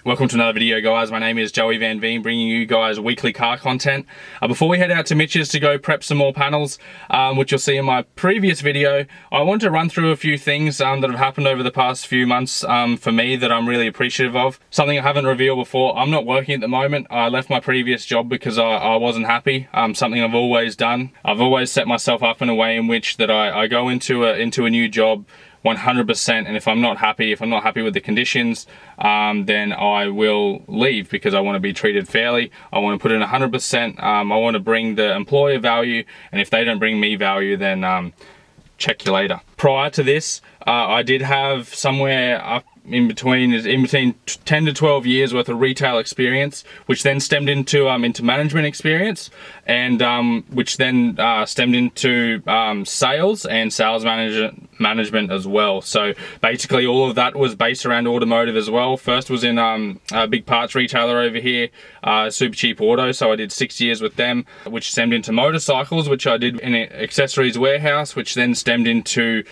Welcome to another video, guys. My name is Joey Van Veen, bringing you guys weekly car content. Before we head out to Mitch's to go prep some more panels, which you'll see in my previous video, I want to run through a few things that have happened over the past few months for me that I'm really appreciative of. Something I haven't revealed before, I'm not working at the moment. I left my previous job because I wasn't happy. Something I've always done. I've always set myself up in a way in which that I go into a new job 100%, and if I'm not happy with the conditions, then I will leave because I want to be treated fairly. I want to put in 100%. I want to bring the employer value, and if they don't bring me value, then check you later. Prior to this, I did have somewhere up in between 10 to 12 years worth of retail experience, which then stemmed into management experience, and which then stemmed into sales and sales management as well. So basically all of that was based around automotive as well. First was in a big parts retailer over here, Super Cheap Auto, so I did 6 years with them, which stemmed into motorcycles, which I did in an accessories warehouse, which then stemmed into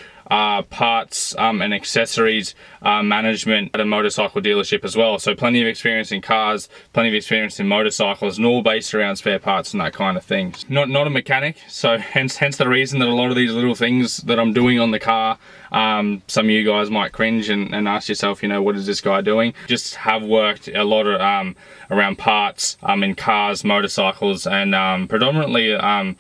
parts and accessories management at a motorcycle dealership as well. So plenty of experience in cars, plenty of experience in motorcycles, and all based around spare parts and that kind of thing. Not a mechanic, so hence the reason that a lot of these little things that I'm doing on the car, some of you guys might cringe and ask yourself, you know, what is this guy doing? Just have worked a lot of around parts in cars, motorcycles, and predominantly I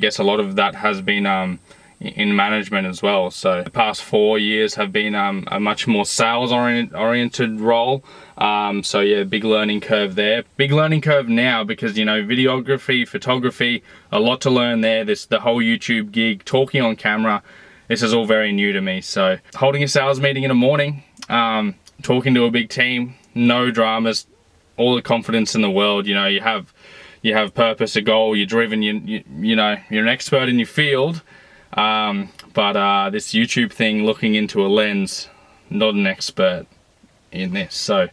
guess a lot of that has been in management as well. So the past 4 years have been a much more sales oriented role. So yeah, big learning curve there. Big learning curve now because, you know, videography, photography, a lot to learn there. The whole YouTube gig, talking on camera, this is all very new to me. So holding a sales meeting in the morning, talking to a big team, no dramas, all the confidence in the world. You know, you have purpose, a goal, you're driven, you know, you're an expert in your field. But this YouTube thing, looking into a lens, not an expert in this. So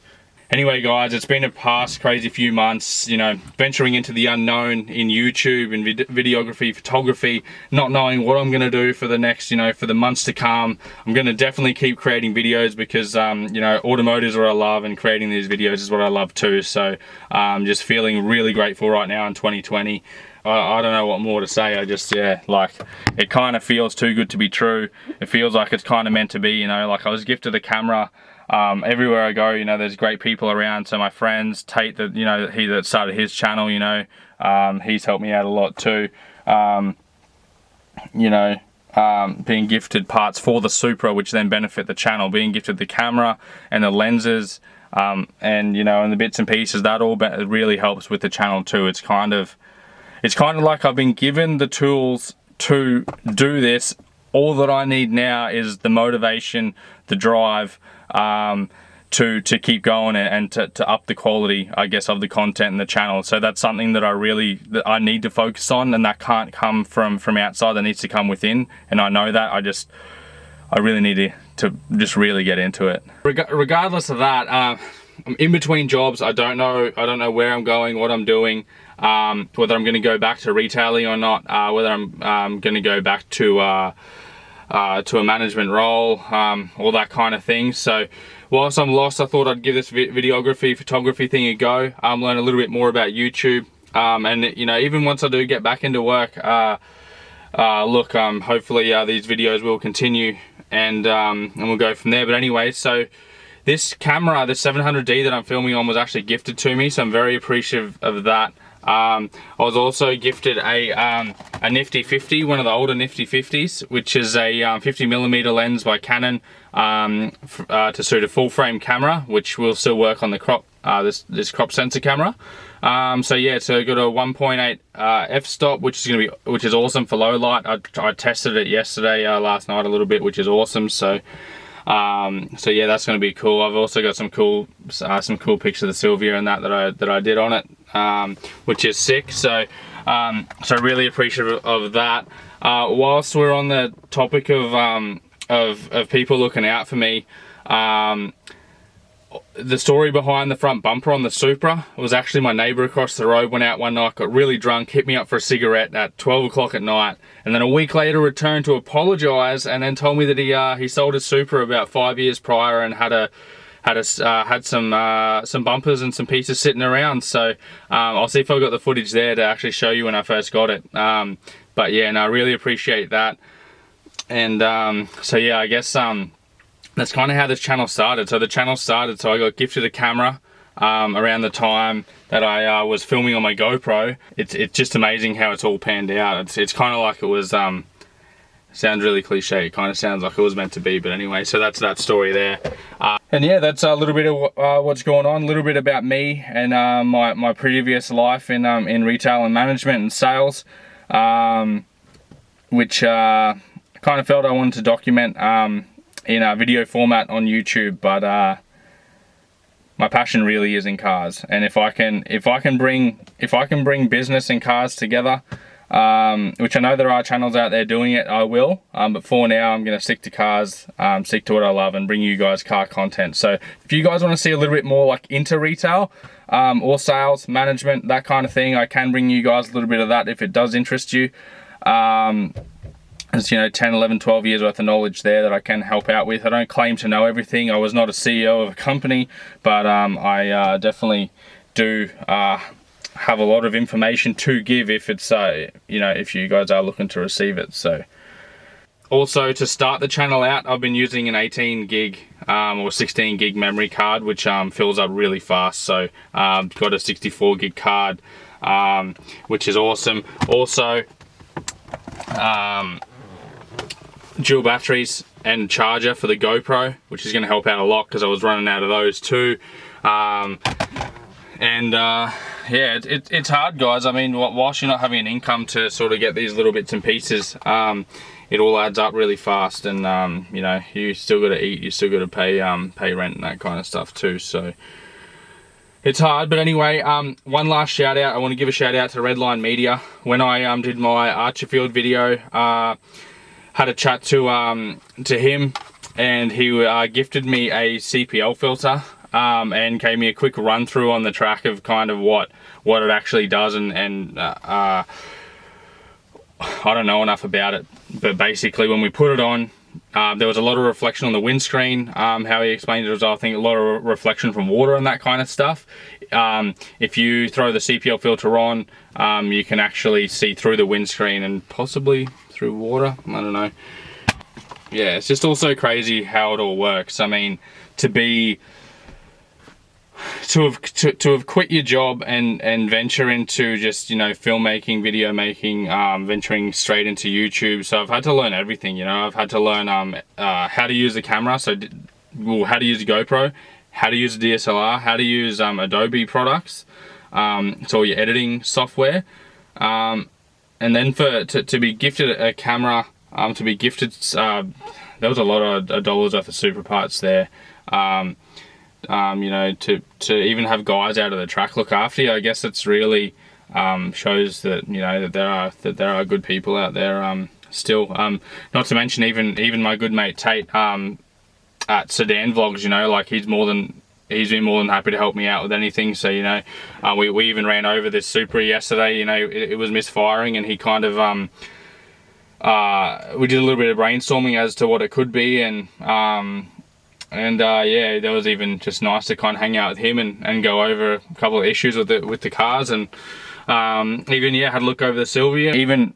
anyway, guys, it's been a past crazy few months, you know, venturing into the unknown in YouTube and videography, photography, not knowing what I'm going to do for the next, you know, for the months to come. I'm going to definitely keep creating videos because, you know, automotive is what I love, and creating these videos is what I love too. So just feeling really grateful right now in 2020. I don't know what more to say. I just, yeah, like, it kind of feels too good to be true. It feels like it's kind of meant to be, you know. Like, I was gifted a camera. Everywhere I go, you know, there's great people around. So my friends, Tate, that, you know, he that started his channel, you know, he's helped me out a lot too. You know, being gifted parts for the Supra, which then benefit the channel, being gifted the camera and the lenses, and, you know, and the bits and pieces, that all really helps with the channel too. It's kind of like I've been given the tools to do this. All that I need now is the motivation, the drive, to keep going and to up the quality, I guess, of the content and the channel. So that's something that I need to focus on, and that can't come from outside. That needs to come within, and I know that. I really need to just really get into it. Regardless of that, I'm in between jobs. I don't know where I'm going, what I'm doing. Whether I'm going to go back to retailing or not, whether I'm going to go back to a management role, all that kind of thing. So whilst I'm lost, I thought I'd give this videography, photography thing a go, learn a little bit more about YouTube, and, you know, even once I do get back into work, look, hopefully these videos will continue, and we'll go from there. But anyway, so this camera, the 700D that I'm filming on, was actually gifted to me, so I'm very appreciative of that. I was also gifted a Nifty 50, one of the older Nifty 50s, which is a 50mm lens by Canon, to suit a full frame camera, which will still work on the crop, this crop sensor camera. So yeah, so got a 1.8 f-stop, which is awesome for low light. I tested it yesterday, last night a little bit, which is awesome. So yeah, that's going to be cool. I've also got some cool pictures of the Sylvia and that I did on it, which is sick. So really appreciative of that. Whilst we're on the topic of people looking out for me, the story behind the front bumper on the Supra was actually my neighbour across the road went out one night, got really drunk, hit me up for a cigarette at 12 o'clock at night, and then a week later returned to apologise, and then told me that he sold his Supra about 5 years prior and had had some bumpers and some pieces sitting around. So I'll see if I've got the footage there to actually show you when I first got it. But yeah, no, I really appreciate that. And so yeah, I guess that's kind of how this channel started. So the channel started, so I got gifted a camera around the time that I was filming on my GoPro. It's just amazing how it's all panned out. It's kind of like it was, sounds really cliche, it kind of sounds like it was meant to be, but anyway, so that's that story there. And yeah, that's a little bit of what's going on, a little bit about me and my previous life in retail and management and sales, which kind of felt I wanted to document in a video format on YouTube, but my passion really is in cars, and if I can bring business and cars together, which I know there are channels out there doing it, I will. But for now, I'm going to stick to cars, stick to what I love, and bring you guys car content. So if you guys want to see a little bit more like into retail, or sales, management, that kind of thing, I can bring you guys a little bit of that if it does interest you. There's 10, 11, 12 years worth of knowledge there that I can help out with. I don't claim to know everything. I was not a CEO of a company, but I definitely do have a lot of information to give if it's if you guys are looking to receive it. So also, to start the channel out, I've been using an 18 gig or 16 gig memory card, which fills up really fast. So got a 64 gig card, which is awesome. Also dual batteries and charger for the GoPro, which is going to help out a lot because I was running out of those too. Yeah, it's hard, guys. I mean, whilst you're not having an income to sort of get these little bits and pieces, it all adds up really fast, and you still got to eat, you still got to pay rent and that kind of stuff too. So it's hard. But anyway, one last shout out. I want to give a shout out to Redline Media. When I did my Archerfield video, had a chat to him, and he gifted me a CPL filter, and gave me a quick run through on the track of kind of what it actually does, and I don't know enough about it, but basically when we put it on, there was a lot of reflection on the windscreen. How he explained it was, I think, a lot of reflection from water and that kind of stuff. If you throw the CPL filter on, you can actually see through the windscreen and possibly through water. I don't know. Yeah, it's just also crazy how it all works. I mean, to have quit your job and venture into just filmmaking, video making, venturing straight into YouTube. So I've had to learn everything. I've had to learn how to use the camera, how to use a GoPro, how to use a DSLR, how to use Adobe products, so all your editing software, and then to be gifted a camera, to be gifted there was a lot of dollars worth of super parts there. To even have guys out of the track look after you, I guess it's really shows that that there are good people out there still. Not to mention even my good mate Tate at Sedan Vlogs. Like he's been more than happy to help me out with anything. So we even ran over this Supra yesterday. It was misfiring, and he kind of we did a little bit of brainstorming as to what it could be, and yeah, that was even just nice to kind of hang out with him and go over a couple of issues with the cars, and even had a look over the Sylvia. Even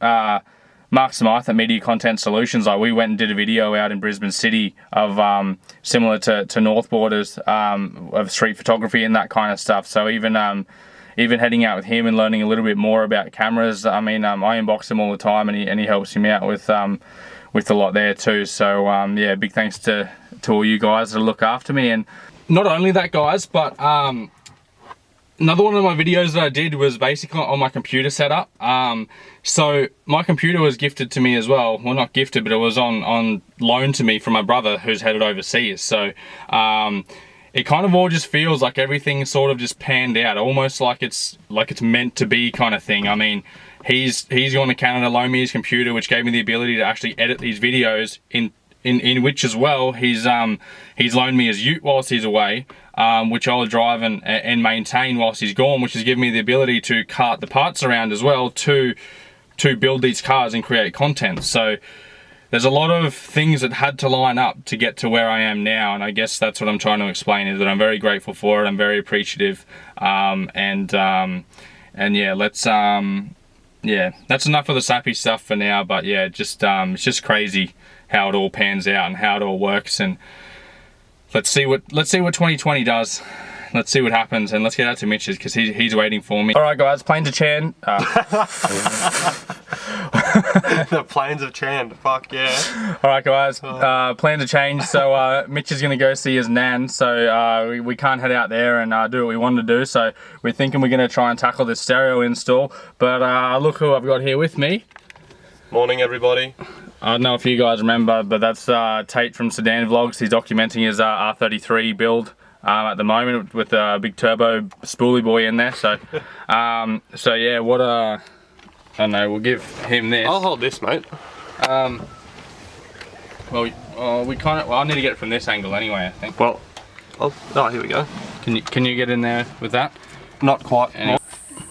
Mark Smythe at Media Content Solutions, like we went and did a video out in Brisbane City of similar to North Borders, of street photography and that kind of stuff. So even heading out with him and learning a little bit more about cameras. I mean, I inbox him all the time, and he helps me out with a lot there too. So yeah, big thanks to all you guys that look after me. And not only that, guys, but another one of my videos that I did was basically on my computer setup. So my computer was gifted to me as well. Well, not gifted, but it was on loan to me from my brother who's headed overseas. So it kind of all just feels like everything sort of just panned out, almost like it's meant to be kind of thing. I mean, he's gone to Canada, loaned me his computer, which gave me the ability to actually edit these videos in which as well he's loaned me his ute whilst he's away, which I'll drive and maintain whilst he's gone, which has given me the ability to cart the parts around as well to build these cars and create content. So there's a lot of things that had to line up to get to where I am now, and I guess that's what I'm trying to explain, is that I'm very grateful for it. I'm very appreciative, and yeah, let's yeah, that's enough of the sappy stuff for now. But yeah, just it's just crazy how it all pans out and how it all works, and let's see what 2020 does. Let's see what happens, and let's get out to Mitch's because he's waiting for me. All right, guys, plane to Chan. The plains of Chan, fuck yeah. All right, guys, plan to change. So Mitch is gonna go see his nan. So we can't head out there and do what we wanted to do. So we're thinking we're gonna try and tackle this stereo install. But look who I've got here with me. Morning, everybody. I don't know if you guys remember, but that's Tate from Sedan Vlogs. He's documenting his R33 build at the moment with a big turbo spoolie boy in there. So, so yeah, what I don't know. We'll give him this. I'll hold this, mate. Well, we kind of. Well, I need to get it from this angle anyway, I think. Well, oh, here we go. Can you get in there with that? Not quite. Anyway,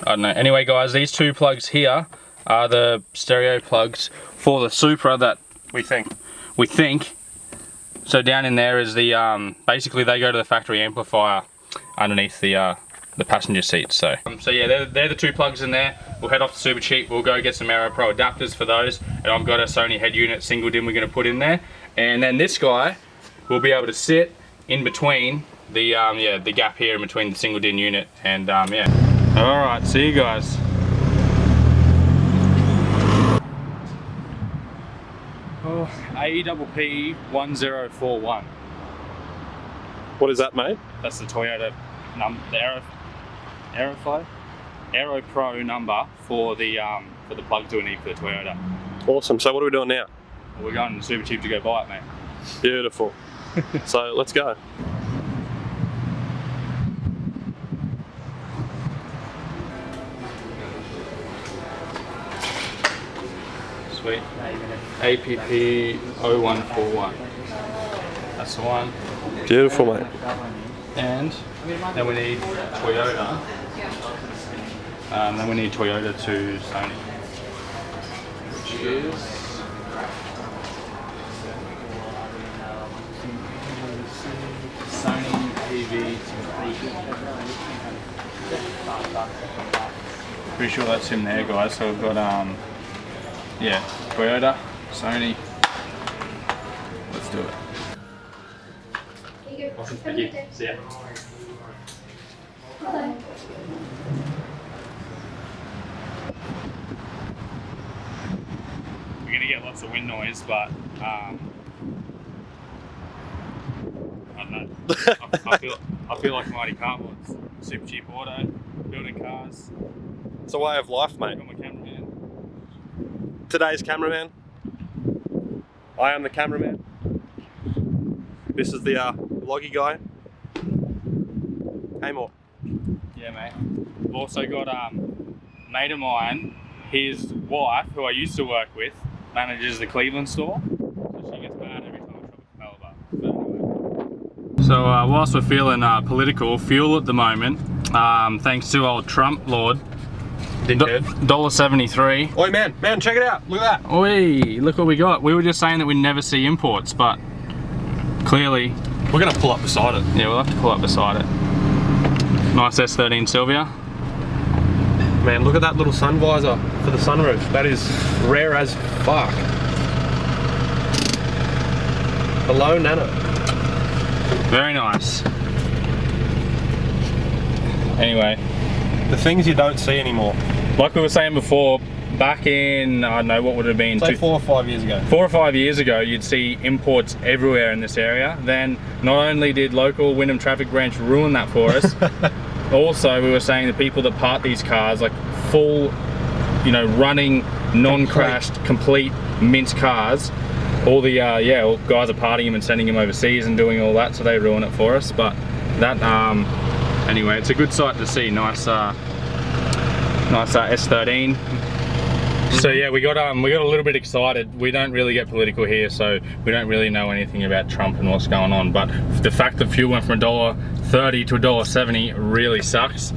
I don't know. Anyway, guys, these two plugs here are the stereo plugs for the Supra that We think. So down in there is the basically they go to the factory amplifier underneath the passenger seat. So yeah, they're the two plugs in there. We'll head off to Super Cheap. We'll go get some Aero Pro adapters for those, and I've got a Sony head unit single DIN we're going to put in there, and then this guy will be able to sit in between the yeah, the gap here in between the single DIN unit, and yeah. All right, see you guys. Oh, AEPP 1041. What is that, mate? That's the Toyota the Aero Pro number for the plugs we need for the Toyota. Awesome. So what are we doing now? We're going to Super Cheap to go buy it, mate. Beautiful. So let's go. Sweet. APP 0141. That's the one. Beautiful, mate. And then we need Toyota. Then we need Toyota to Sony, which is Sony TV. Pretty sure that's him there, guys. So we've got yeah, Toyota, Sony. Let's do it. Awesome, thank you. See ya. Hello. We're gonna get lots of wind noise, but I don't know. I feel like Mighty Carboards. Super Cheap Auto, building cars. It's a way of life, mate. Got my cameraman. Today's cameraman. I am the cameraman. This is the vloggy guy. Hey, more. Yeah, mate. We've also got a mate of mine. His wife, who I used to work with, manages the Cleveland store. So she gets mad every time I try to Caliber. So whilst we're feeling political, fuel at the moment, thanks to old Trump Lord, $1.73. Oi, man, check it out. Look at that. Oi, look what we got. We were just saying that we never see imports, but clearly We're gonna pull up beside it. yeah, we'll have to pull up beside it. Nice S13 Sylvia. Man, look at that little sun visor for the sunroof. That is rare as fuck. Hello, Nano. Very nice. Anyway, The things you don't see anymore. like we were saying before, back in, I don't know, what would it have been? Say 4 or 5 years ago. 4 or 5 years ago, you'd see imports everywhere in this area. Then not only did local Wynnum Traffic Branch ruin that for us, also we were saying the people that part these cars, like full, you know, running, non-crashed, complete mint cars, all the yeah, all guys are parting them and sending them overseas and doing all that, so they ruin it for us. But that anyway, it's a good sight to see. Nice nice S13. So yeah, we got a little bit excited. We don't really get political here, so we don't really know anything about Trump and what's going on. But the fact that fuel went from $1.30 to $1.70 really sucks.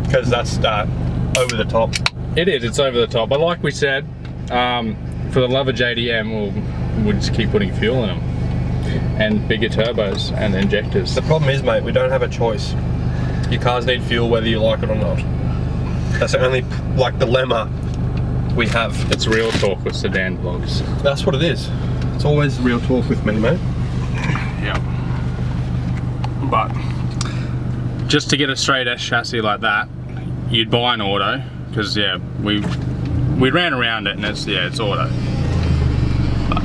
Because that's over the top. It is. It's over the top. But like we said, for the love of JDM, we just keep putting fuel in them. And bigger turbos and injectors. The problem is, mate, we don't have a choice. Your cars need fuel whether you like it or not. That's the only, like, dilemma we have. It's real talk with sedan vlogs. That's what it is. It's always real talk with me, mate. Yeah. But just to get a straight S chassis like that, you'd buy an auto, because yeah, we ran around it and it's auto. But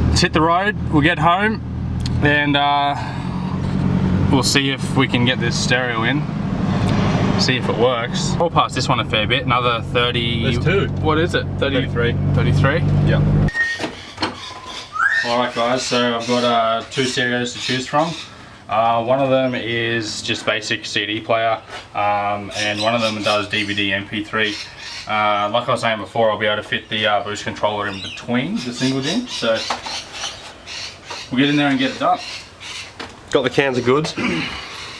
let's hit the road, we'll get home, and we'll see if we can get this stereo in. See if it works. We'll pass this one a fair bit, another 30... There's two. What is it? 33. 33? Yeah. Alright guys, so I've got two stereos to choose from. One of them is just basic CD player, and one of them does DVD MP3. Like I was saying before, I'll be able to fit the boost controller in between the singles in, so we'll get in there and get it done. Got the cans of goods,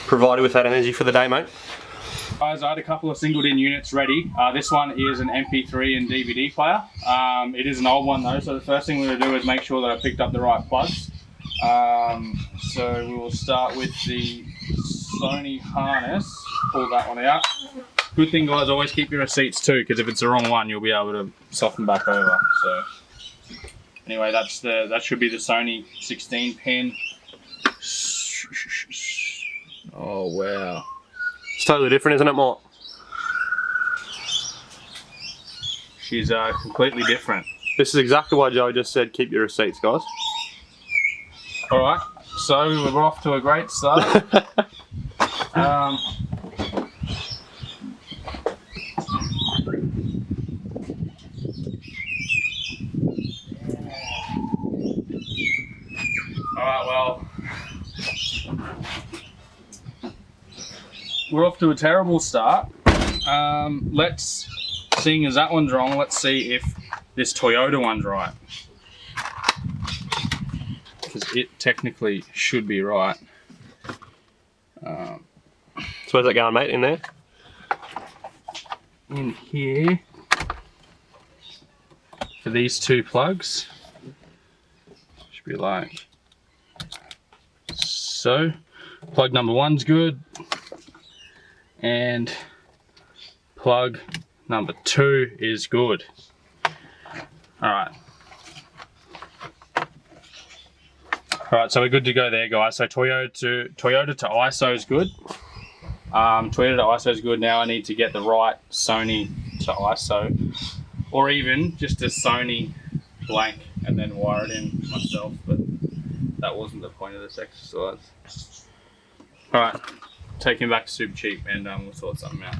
provided with that energy for the day, mate. Guys, I had a couple of singled in units ready. This one is an MP3 and DVD player. It is an old one though, so the first thing we're going to do is make sure that I picked up the right plugs. So we will start with the Sony harness, pull that one out. Good thing guys, always keep your receipts too, because if it's the wrong one you'll be able to soften back over. So anyway, that should be the Sony 16 pin. Oh wow. It's totally different, isn't it, Mort? She's completely different. This is exactly why Joe just said keep your receipts, guys. Alright, so we're off to a great start. Alright, well, we're off to a terrible start. Seeing as that one's wrong, let's see if this Toyota one's right. Because it technically should be right. So where's that going, mate? In there? In here, for these two plugs, should be like so. Plug number one's good, and plug number two is good. Alright, so we're good to go there, guys. So Toyota to ISO is good. Toyota to ISO is good. Now I need to get the right Sony to ISO, or even just a Sony blank and then wire it in myself, but that wasn't the point of this exercise. Alright, take him back to Super Cheap and we'll sort something out.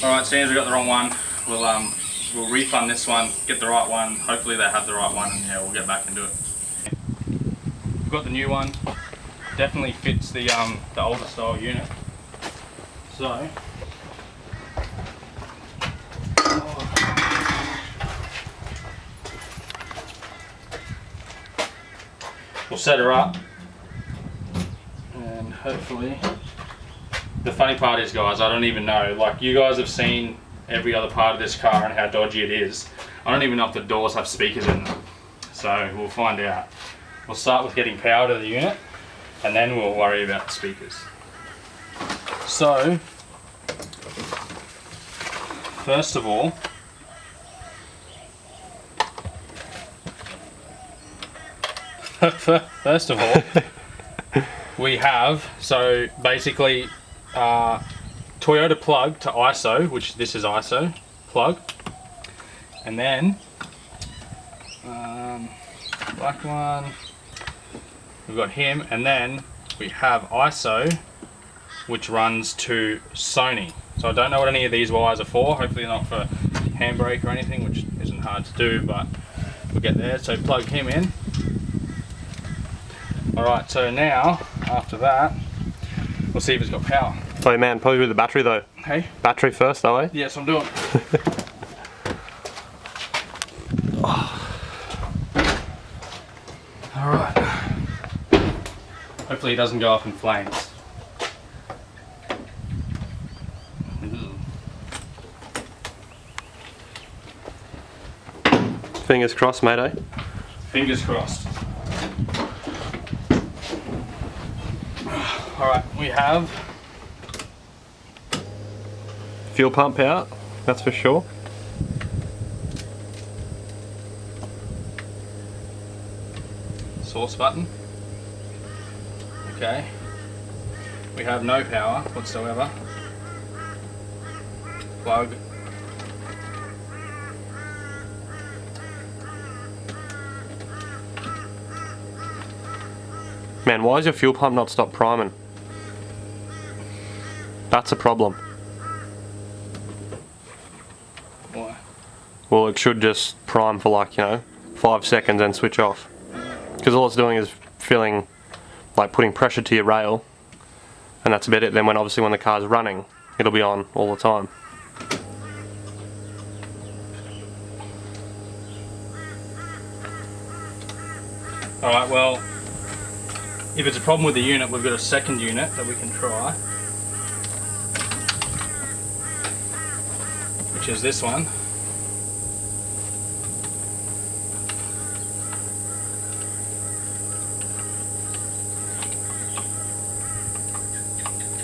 Alright, seeing as we got the wrong one, we'll refund this one, get the right one. Hopefully they have the right one, and yeah, we'll get back and do it. We've got the new one. Definitely fits the older style unit. So we'll set her up, and hopefully. The funny part is, guys, I don't even know, like, you guys have seen every other part of this car and how dodgy it is. I don't even know if the doors have speakers in them, so we'll find out. We'll start with getting power to the unit, and then we'll worry about the speakers. So first of all, we have, so basically, Toyota plug to ISO, which this is ISO plug, and then black one, we've got him, and then we have ISO, which runs to Sony. So I don't know what any of these wires are for. Hopefully not for handbrake or anything, which isn't hard to do, but we'll get there. So plug him in. Alright, so now after that we'll see if it's got power. Oh man, probably with the battery though. Hey? Battery first though, eh? Yes, I'm doing. Alright. Hopefully it doesn't go up in flames. Fingers crossed, mate, eh? Fingers crossed. Alright, we have fuel pump out, that's for sure. source button. Okay. We have no power whatsoever. Plug. Man, why is your fuel pump not stop priming? That's a problem. Why? Well, it should just prime for like, 5 seconds and switch off. Because all it's doing is filling, like putting pressure to your rail, and that's about it. Then when the car's running, it'll be on all the time. Alright, well, if it's a problem with the unit, we've got a second unit that we can try, which is this one.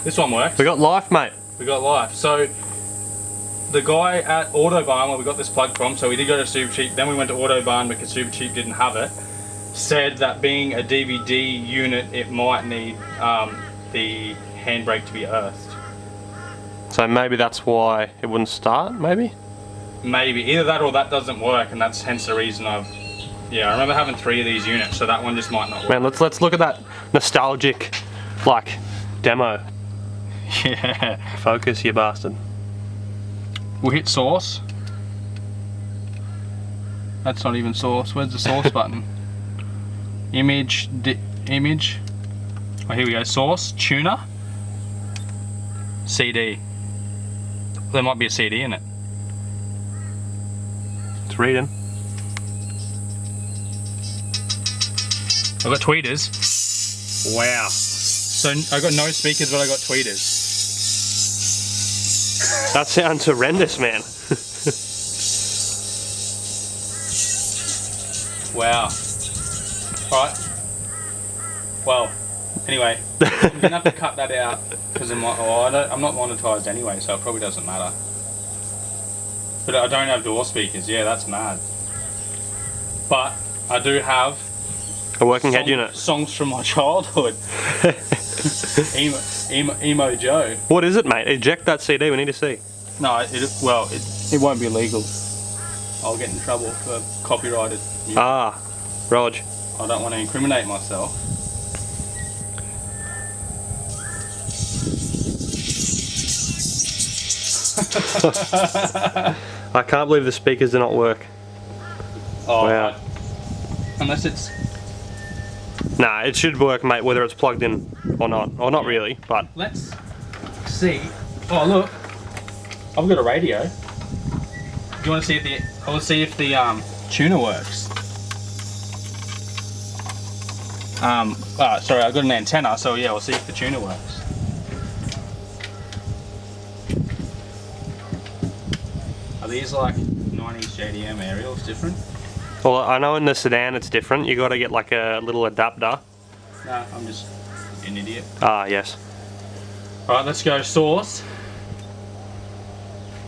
This one works. We got life, mate. We got life. So the guy at Autobarn, where we got this plug from, so we did go to Super Cheap, then we went to Autobarn because Super Cheap didn't have it, said that being a DVD unit, it might need the handbrake to be earthed. So maybe that's why it wouldn't start, maybe? Maybe. Either that or that doesn't work, and that's hence the reason I remember having 3 of these units, so that one just might not work. Man, let's look at that nostalgic, like, demo. Yeah. Focus, you bastard. We'll hit source. That's not even source. Where's the source button? Image. Oh, here we go. Source. Tuner. CD. There might be a CD in it. It's reading. I've got tweeters. Wow. So I got no speakers, but I got tweeters. That sounds horrendous, man. Wow. Alright. Well, anyway, we're going to have to cut that out because I'm not monetized anyway, so it probably doesn't matter. But I don't have door speakers, yeah, that's mad. But I do have A working head unit. Songs from my childhood. Emo Joe. What is it, mate? Eject that CD, we need to see. No, it won't be legal. I'll get in trouble for copyrighted music. Ah, Rog. I don't want to incriminate myself. I can't believe the speakers do not work. Oh, wow. Unless it's... Nah, it should work, mate, whether it's plugged in or not. Or not really, but... Let's see. Oh, look. I've got a radio. Do you want to see if I want to see if the tuner works. Sorry, I've got an antenna, so yeah, we'll see if the tuner works. Are these like 90s JDM aerials different? Well, I know in the sedan it's different. You got to get like a little adapter. No, I'm just an idiot. Ah, yes. Alright, let's go source.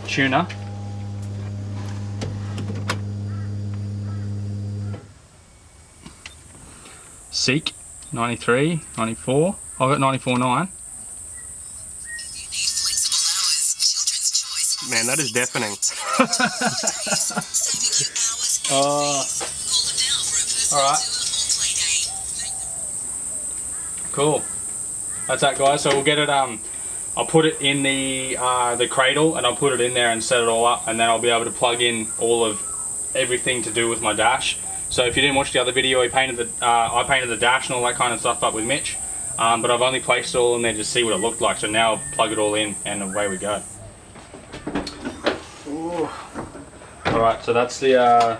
Tuner. Seek. 93, 94. I've got 94.9. Man, that is deafening. Alright. Cool. That's that, guys. So we'll get it, I'll put it in the cradle, and I'll put it in there and set it all up, and then I'll be able to plug in all of everything to do with my dash. So if you didn't watch the other video, I painted the dash and all that kind of stuff up with Mitch, but I've only placed it all in there to see what it looked like. So now I'll plug it all in, and away we go. Alright, so that's the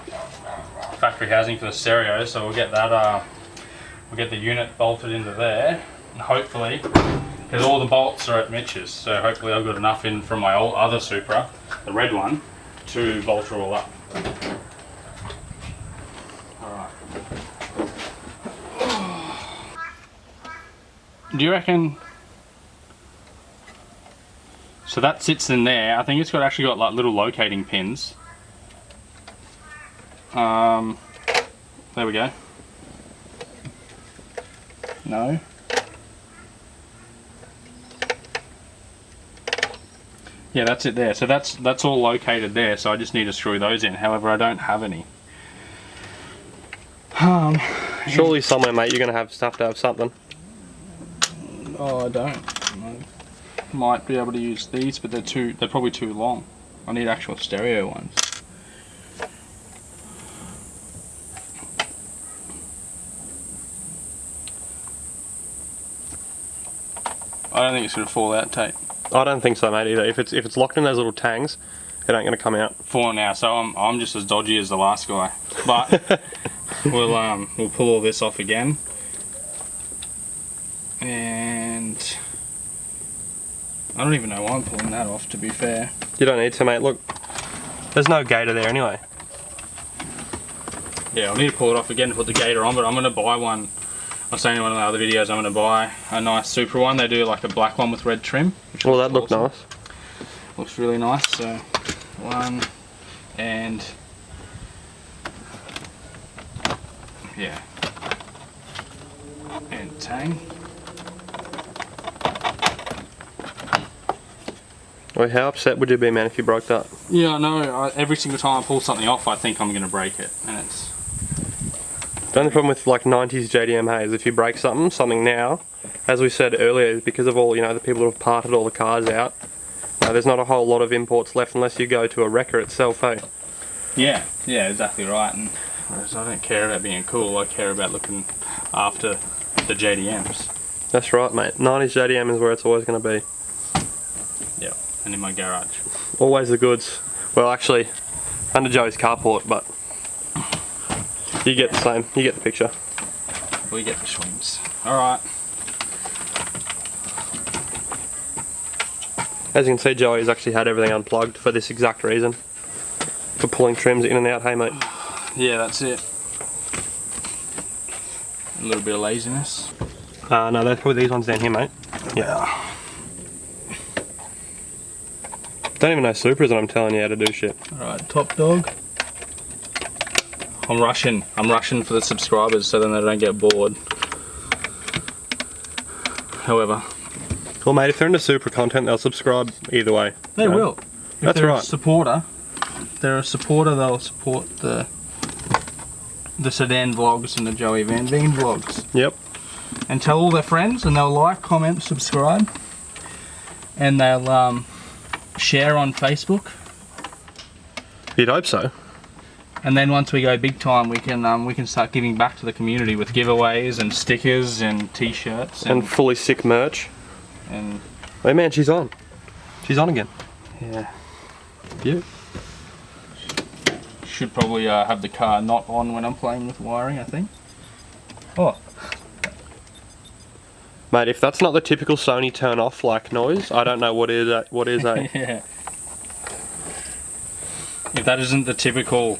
factory housing for the stereo, so we'll get that, we'll get the unit bolted into there, and hopefully, because all the bolts are at Mitch's, so hopefully I've got enough in from my old other Supra, the red one, to bolt it all up. Do you reckon? So that sits in there. I think it's actually got like little locating pins. There we go. No. Yeah, that's it there. So that's all located there. So I just need to screw those in. However, I don't have any. Surely somewhere, mate, you're gonna have stuff to have something. Oh, I don't. I might be able to use these, but they're probably too long. I need actual stereo ones. I don't think it's gonna fall out tight. I don't think so, mate, either. If it's locked in those little tangs, it ain't gonna come out. For now, so I'm just as dodgy as the last guy. But we'll pull all this off again. And I don't even know why I'm pulling that off, to be fair. You don't need to, mate. Look, there's no gator there anyway. Yeah, I'll need to pull it off again to put the gator on, but I'm going to buy one. I was saying in one of the other videos, I'm going to buy a nice Supra one. They do like a black one with red trim. Well, that looked nice. Looks really nice. So, one, and yeah, and tang. Well, how upset would you be, man, if you broke that? Yeah, I know. Every single time I pull something off, I think I'm going to break it, and it's... The only problem with like 90s JDM is if you break something now, as we said earlier, because of all, you know, the people who have parted all the cars out, there's not a whole lot of imports left unless you go to a wrecker itself, eh? Yeah, exactly right. And whereas I don't care about being cool, I care about looking after the JDMs. That's right, mate. 90s JDM is where it's always going to be. Yeah, and in my garage. Always the goods. Well, actually, under Joey's carport, but you get the same. You get the picture. We get the swings. Alright. As you can see, Joey's actually had everything unplugged for this exact reason. For pulling trims in and out, hey mate? Yeah, that's it. A little bit of laziness. No, there's probably these ones down here, mate. Yeah. Don't even know Supras and I'm telling you how to do shit. Alright, top dog. I'm rushing for the subscribers so then they don't get bored. However. Well mate, if they're into Supra content, they'll subscribe either way. They will. That's right. If they're a supporter, they'll support the sedan vlogs and the Joey Van Veen vlogs. Yep. And tell all their friends and they'll like, comment, subscribe. And they'll share on Facebook. You'd hope so. And then once we go big time, we can start giving back to the community with giveaways and stickers and t-shirts and fully sick merch. And hey man, she's on. She's on again. Yeah. Yeah. Should probably have the car not on when I'm playing with wiring, I think. Oh. Mate, if that's not the typical Sony turn off like noise, I don't know what is eh? Yeah. If that isn't the typical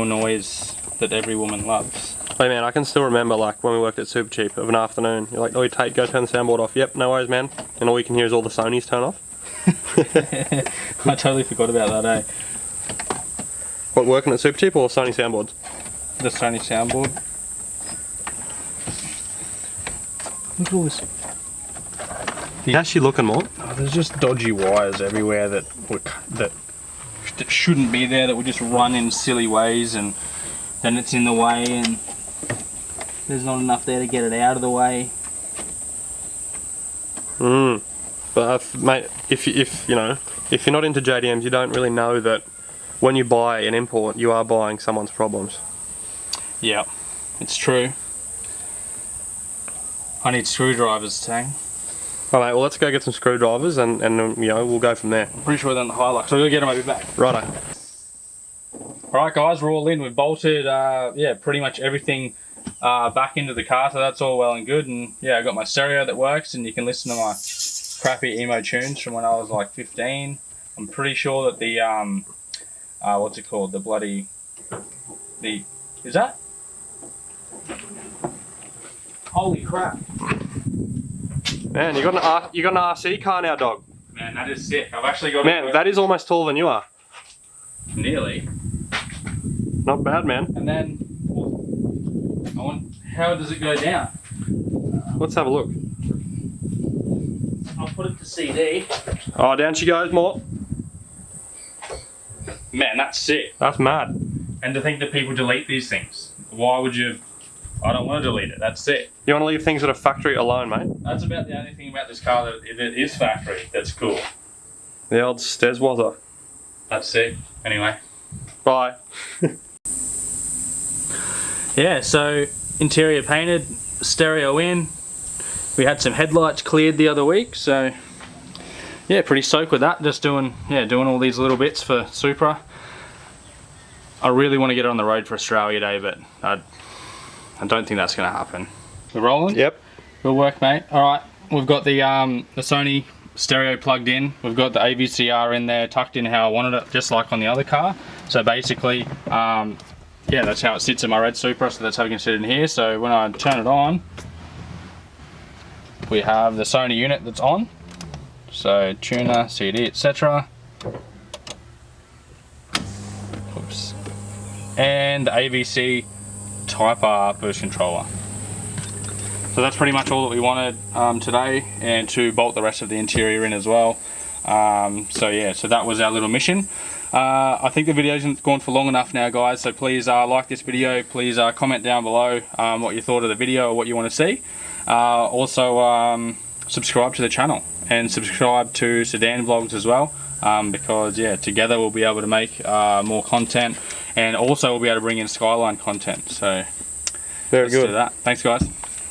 noise that every woman loves. Hey man, I can still remember like when we worked at Super Cheap of an afternoon. You're like, oh, Tate, go turn the soundboard off. Yep, no worries, man. And all you can hear is all the Sonys turn off. I totally forgot about that, eh? What, working at Super Cheap or Sony soundboards? The Sony soundboard. Look at all this. How's she looking, more? Oh, there's just dodgy wires everywhere that shouldn't be there, that we just run in silly ways, and then it's in the way, and there's not enough there to get it out of the way. But mate, if you're not into JDMs, you don't really know that when you buy an import, you are buying someone's problems. Yeah, it's true. I need screwdrivers, Tang. Alright, well let's go get some screwdrivers and we'll go from there. I'm pretty sure they're in the Hilux, so I'll go get them, I'll be back. Righto. Alright guys, we're all in. We've bolted pretty much everything back into the car, so that's all well and good. And yeah, I got my stereo that works, and you can listen to my crappy emo tunes from when I was like 15. I'm pretty sure that the what's it called? Is that? Holy crap. Man, you got an RC car now, dog. Man, that is sick. I've actually got Man, that is almost taller than you are. Nearly. Not bad, man. And then, how does it go down? Let's have a look. I'll put it to CD. Oh, down she goes, more. Man, that's sick. That's mad. And to think that people delete these things. Why would you? I don't want to delete it. That's sick. You want to leave things at a factory alone, mate? That's about the only thing about this car that is factory that's cool. The old Steswazzer. That's sick. Anyway. Bye. Yeah, so interior painted, stereo in. We had some headlights cleared the other week, so yeah, pretty stoked with that. Just doing all these little bits for Supra. I really want to get it on the road for Australia Day, but I don't think that's going to happen. We're rolling? Yep. Good work, mate. Alright, we've got the Sony stereo plugged in. We've got the AVCR in there, tucked in how I wanted it, just like on the other car. So basically, yeah, that's how it sits in my red Supra, so that's how we can sit in here. So when I turn it on, we have the Sony unit that's on. So tuner, CD, etc. Oops. And the AVC Type R boost controller. So that's pretty much all that we wanted today, and to bolt the rest of the interior in as well. So yeah, so that was our little mission. I think the video's gone for long enough now, guys, so please like this video. Please comment down below what you thought of the video or what you want to see. Also subscribe to the channel and subscribe to Sedan Vlogs as well, because yeah, together we'll be able to make more content, and also we'll be able to bring in Skyline content. So Very let's good. do that. Thanks, guys.